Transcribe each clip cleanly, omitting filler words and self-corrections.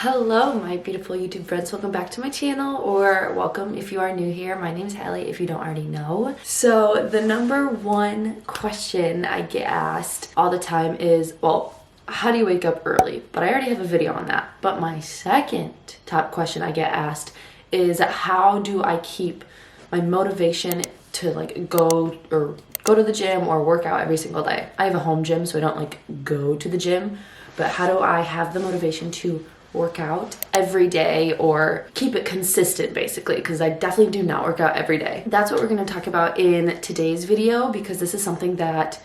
Hello my beautiful YouTube friends, welcome back to my channel, or welcome if you are new here. My name is Hallie if you don't already know. So the number one question I get asked all the time is, well, how do you wake up early? But I already have a video on that. But my second top question I get asked is, how do I keep my motivation to like go to the gym or work out every single day? I have a home gym, so I don't like go to the gym, but how do I have the motivation to work out every day or keep it consistent, basically, because I definitely do not work out every day. That's what we're going to talk about in today's video, because this is something that,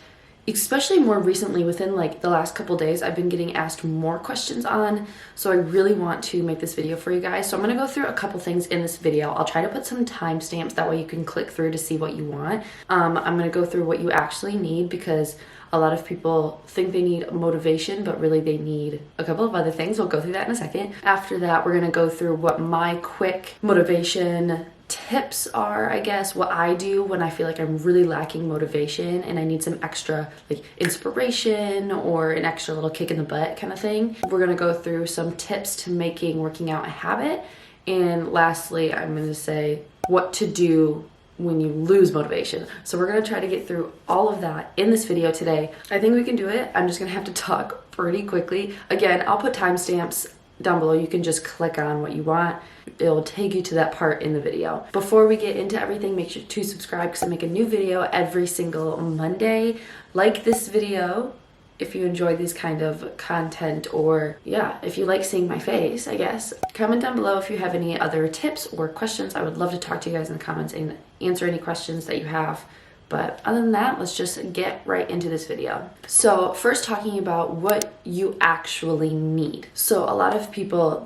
especially more recently within like the last couple days, I've been getting asked more questions on. So I really want to make this video for you guys. So I'm going to go through a couple things in this video. I'll try to put some timestamps, that way you can click through to see what you want. I'm going to go through what you actually need, because a lot of people think they need motivation, but really they need a couple of other things. We'll go through that in a second. After that, we're going to go through what my quick motivation tips are, I guess, what I do when I feel like I'm really lacking motivation and I need some extra like inspiration or an extra little kick in the butt kind of thing. We're going to go through some tips to making working out a habit. And lastly, I'm going to say what to do when you lose motivation. So we're going to try to get through all of that in this video today. I think we can do it. I'm just going to have to talk pretty quickly. Again, I'll put timestamps down below. You can just click on what you want. It'll take you to that part in the video. Before we get into everything, make sure to subscribe, because I make a new video every single Monday. Like this video if you enjoy these kind of content, or yeah, if you like seeing my face, I guess. Comment down below if you have any other tips or questions. I would love to talk to you guys in the comments and answer any questions that you have. But other than that, let's just get right into this video. So first, talking about what you actually need. So a lot of people,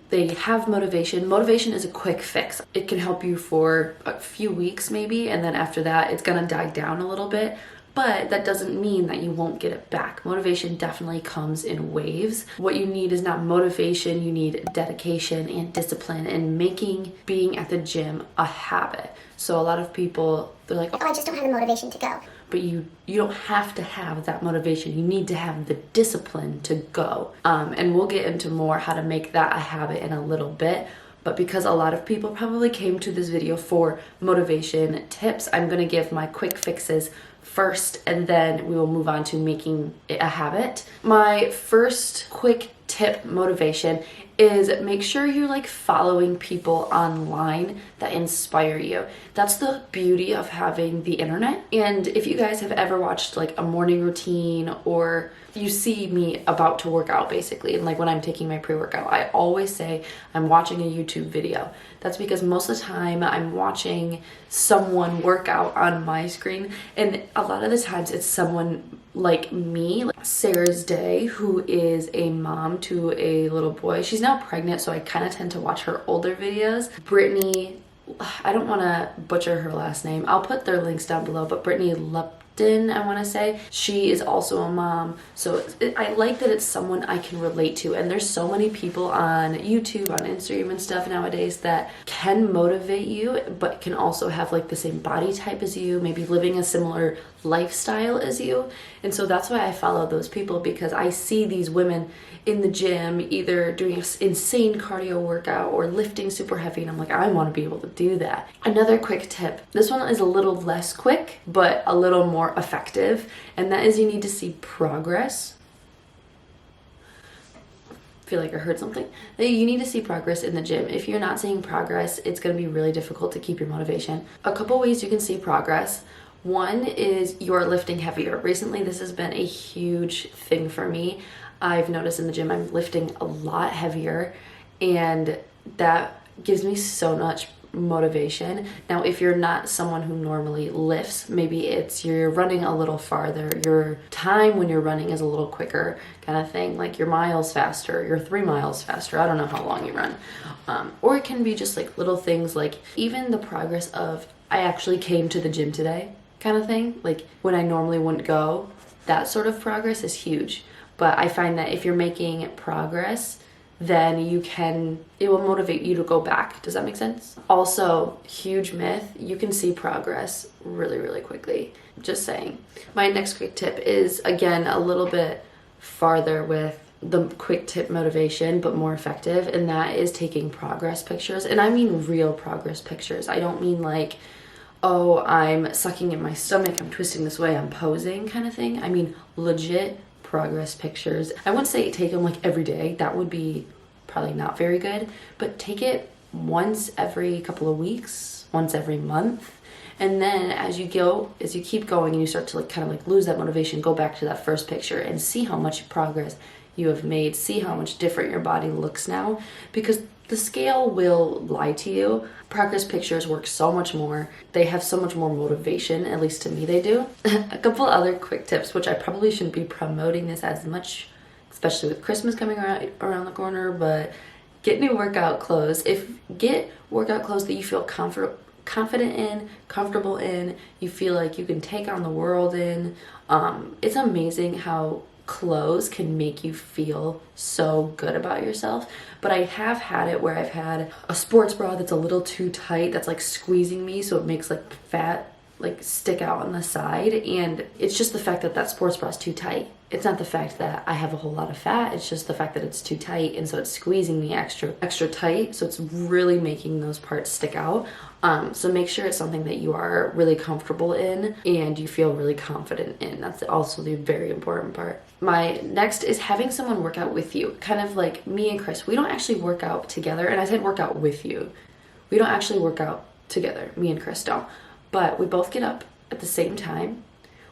they have motivation. Motivation is a quick fix. It can help you for a few weeks maybe, and then after that, it's gonna die down a little bit. But that doesn't mean that you won't get it back. Motivation definitely comes in waves. What you need is not motivation, you need dedication and discipline, and making being at the gym a habit. So a lot of people, they're like, oh, I just don't have the motivation to go. But you don't have to have that motivation. You need to have the discipline to go. And we'll get into more how to make that a habit in a little bit. But because a lot of people probably came to this video for motivation tips, I'm gonna give my quick fixes first, and then we will move on to making it a habit. My first quick tip motivation is make sure you're like following people online that inspire you. That's the beauty of having the internet. And if you guys have ever watched like a morning routine, or you see me about to work out basically, and like when I'm taking my pre-workout, I always say I'm watching a YouTube video. That's because most of the time I'm watching someone work out on my screen, and a lot of the times it's someone like me, like Sarah's Day, who is a mom to a little boy. She's now pregnant, so I kind of tend to watch her older videos. BRITTNAY, I don't want to butcher her last name. I'll put their links down below, but BRITTNAY LUPTON, I want to say. She is also a mom, so I like that it's someone I can relate to. And there's so many people on YouTube, on Instagram and stuff nowadays that can motivate you, but can also have like the same body type as you, maybe living a similar lifestyle as you. And so that's why I follow those people, because I see these women in the gym either doing an insane cardio workout or lifting super heavy, and I'm like, I want to be able to do that. Another quick tip, this one is a little less quick but a little more effective, and that is you need to see progress. I feel like I heard something. You need to see progress in the gym. If you're not seeing progress, it's going to be really difficult to keep your motivation. A couple ways you can see progress. One is you're lifting heavier. Recently, this has been a huge thing for me. I've noticed in the gym I'm lifting a lot heavier, and that gives me so much motivation. Now, if you're not someone who normally lifts, maybe it's you're running a little farther, your time when you're running is a little quicker kind of thing, like you're miles faster, you're 3 miles faster. I don't know how long you run. Or it can be just like little things, like even the progress of I actually came to the gym today kind of thing, like when I normally wouldn't go. That sort of progress is huge. But I find that if you're making progress, then it will motivate you to go back. Does that make sense? Also, huge myth, you can see progress really, really quickly. Just saying. My next quick tip is, again, a little bit farther with the quick tip motivation, but more effective, and that is taking progress pictures. And I mean real progress pictures. I don't mean like, oh, I'm sucking in my stomach, I'm twisting this way, I'm posing kind of thing. I mean legit progress pictures. I wouldn't say take them like every day. That would be probably not very good, but take it once every couple of weeks, once every month. And then as you keep going and you start to like kind of like lose that motivation, go back to that first picture and see how much progress you have made, see how much different your body looks now, because the scale will lie to you. Progress pictures work so much more. They have so much more motivation, at least to me they do. A couple other quick tips, which I probably shouldn't be promoting this as much, especially with Christmas coming around the corner, but get new workout clothes. Get workout clothes that you feel confident in, comfortable in, you feel like you can take on the world in. It's amazing how clothes can make you feel so good about yourself. But I have had it where I've had a sports bra that's a little too tight, that's like squeezing me, so it makes like fat like stick out on the side, and it's just the fact that that sports bra is too tight. It's not the fact that I have a whole lot of fat, it's just the fact that it's too tight, and so it's squeezing me extra tight, so it's really making those parts stick out. So make sure it's something that you are really comfortable in and you feel really confident in. That's also the very important part. My next is having someone work out with you. Kind of like me and Chris, we don't actually work out together, and I said work out with you. We don't actually work out together, me and Chris don't. But we both get up at the same time.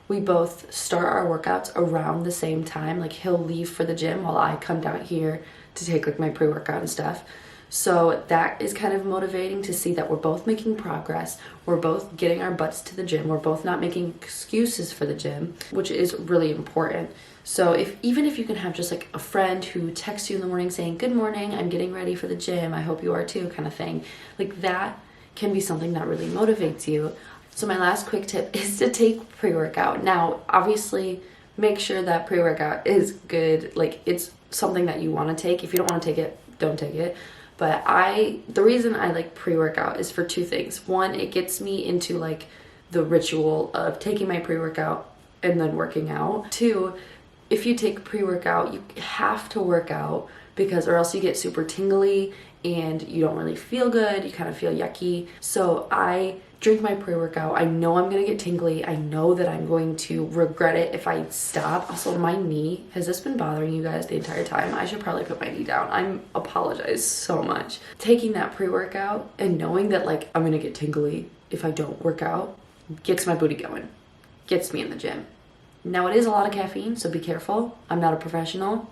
We both start our workouts around the same time. Like he'll leave for the gym while I come down here to take like my pre-workout and stuff. So that is kind of motivating to see that we're both making progress. We're both getting our butts to the gym. We're both not making excuses for the gym, which is really important. So even if you can have just like a friend who texts you in the morning saying, "Good morning, I'm getting ready for the gym. I hope you are too," kind of thing. Like that can be something that really motivates you. So my last quick tip is to take pre-workout. Now, obviously, make sure that pre-workout is good. Like it's something that you want to take. If you don't want to take it, don't take it. But the reason I like pre-workout is for two things. One, it gets me into like the ritual of taking my pre-workout and then working out. Two, if you take pre-workout, you have to work out or else you get super tingly and you don't really feel good. You kind of feel yucky. So I drink my pre-workout. I know I'm gonna get tingly. I know that I'm going to regret it if I stop. Also, my knee, has this been bothering you guys the entire time? I should probably put my knee down. I apologize so much. Taking that pre-workout and knowing that like I'm gonna get tingly if I don't work out gets my booty going, gets me in the gym. Now it is a lot of caffeine, so be careful. I'm not a professional.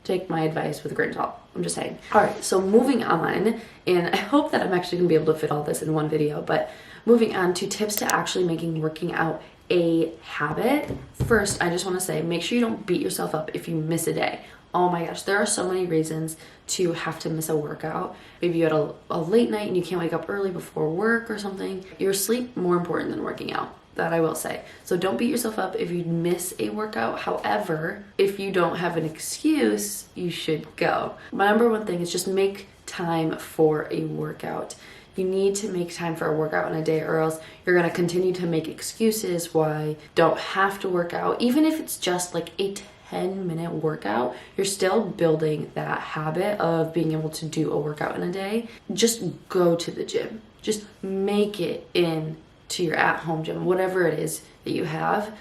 Take my advice with a grain of salt. I'm just saying. All right, so moving on, and I hope that I'm actually gonna be able to fit all this in one video, but moving on to tips to actually making working out a habit. First, I just wanna say, make sure you don't beat yourself up if you miss a day. Oh my gosh, there are so many reasons to have to miss a workout. Maybe you had a late night and you can't wake up early before work or something. Your sleep more important than working out. That I will say. So don't beat yourself up if you miss a workout. However, if you don't have an excuse, you should go. My number one thing is just make time for a workout. You need to make time for a workout in a day, or else you're gonna continue to make excuses why you don't have to work out. Even if it's just like a 10-minute workout, you're still building that habit of being able to do a workout in a day. Just go to the gym. Just make it in to your at-home gym, whatever it is that you have.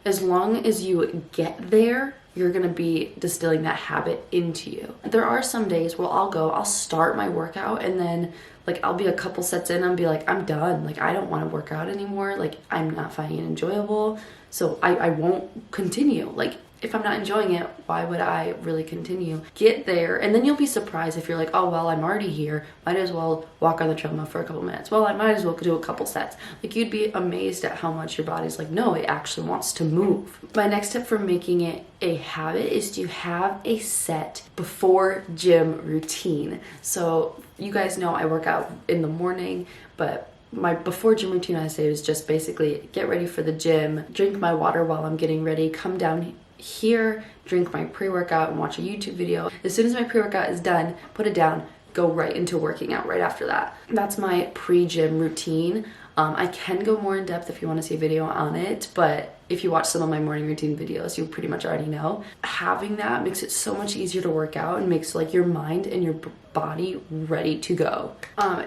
As long as you get there, you're gonna be distilling that habit into you. There are some days where I'll start my workout and then like I'll be a couple sets in and be like, I'm done. Like I don't want to work out anymore. Like I'm not finding it enjoyable. So I won't continue. Like if I'm not enjoying it, why would I really continue? Get there, and then you'll be surprised if you're like, oh, well, I'm already here. Might as well walk on the treadmill for a couple minutes. Well, I might as well do a couple sets. Like you'd be amazed at how much your body's like, no, it actually wants to move. My next tip for making it a habit is to have a set before gym routine. So you guys know I work out in the morning, but my before gym routine I say is just basically get ready for the gym, drink my water while I'm getting ready, come down here, drink my pre-workout and watch a YouTube video. As soon as my pre-workout is done, put it down, go right into working out right after that. That's my pre-gym routine. I can go more in depth if you want to see a video on it, but if you watch some of my morning routine videos, you pretty much already know. Having that makes it so much easier to work out and makes like your mind and your body ready to go.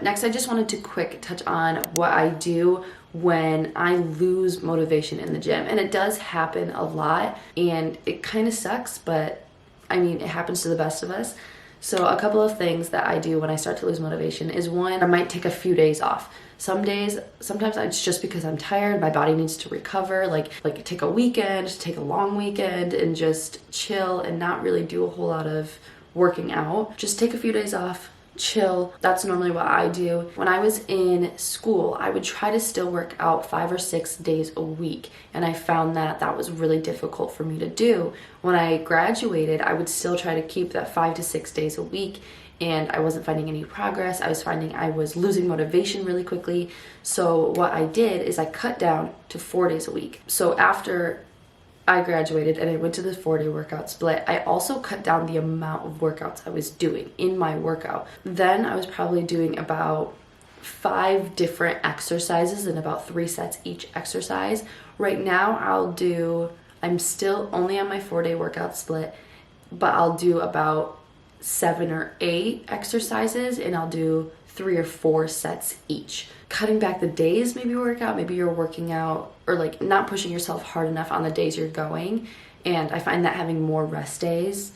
Next, I just wanted to quick touch on what I do when I lose motivation in the gym. And it does happen a lot, and it kind of sucks, but I mean, it happens to the best of us. So a couple of things that I do when I start to lose motivation is, one, I might take a few days off. Sometimes it's just because I'm tired, my body needs to recover, like take a weekend, take a long weekend and just chill and not really do a whole lot of working out. Just take a few days off, chill. That's normally what I do. When I was in school, I would try to still work out 5 or 6 days a week, and I found that that was really difficult for me to do. When I graduated, I would still try to keep that 5 to 6 days a week, and I wasn't finding any progress. I was finding I was losing motivation really quickly. So what I did is I cut down to 4 days a week. So after I graduated and I went to the 4-day workout split, I also cut down the amount of workouts I was doing in my workout. Then I was probably doing about 5 different exercises and about 3 sets each exercise. Right now I'm still only on my 4-day workout split, but I'll do about 7 or 8 exercises and I'll do 3 or 4 sets each. Cutting back the days maybe workout, maybe you're working out or like not pushing yourself hard enough on the days you're going. And I find that having more rest days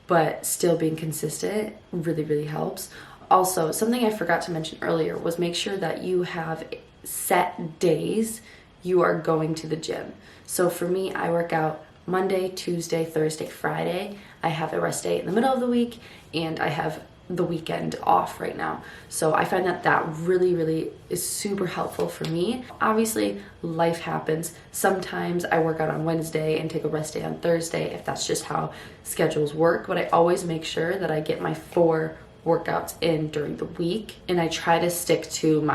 but still being consistent really, really helps. Also, something I forgot to mention earlier was make sure that you have set days you are going to the gym. So for me, I work out Monday, Tuesday, Thursday, Friday. I have a rest day in the middle of the week, and I have the weekend off right now. So I find that that really, really is super helpful for me. Obviously, life happens. Sometimes I work out on Wednesday and take a rest day on Thursday if that's just how schedules work, but I always make sure that I get my 4 workouts in during the week, and I try to stick to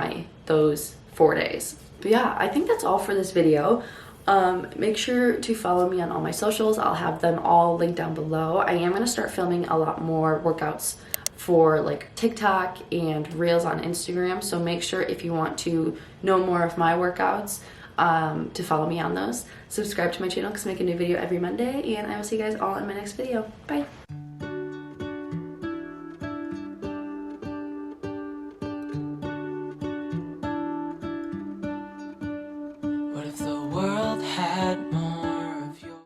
those 4 days. But yeah, I think that's all for this video. Make sure to follow me on all my socials. I'll have them all linked down below. I am going to start filming a lot more workouts for like TikTok and Reels on Instagram. So make sure, if you want to know more of my workouts, to follow me on those. Subscribe to my channel because I make a new video every Monday, and I will see you guys all in my next video. Bye.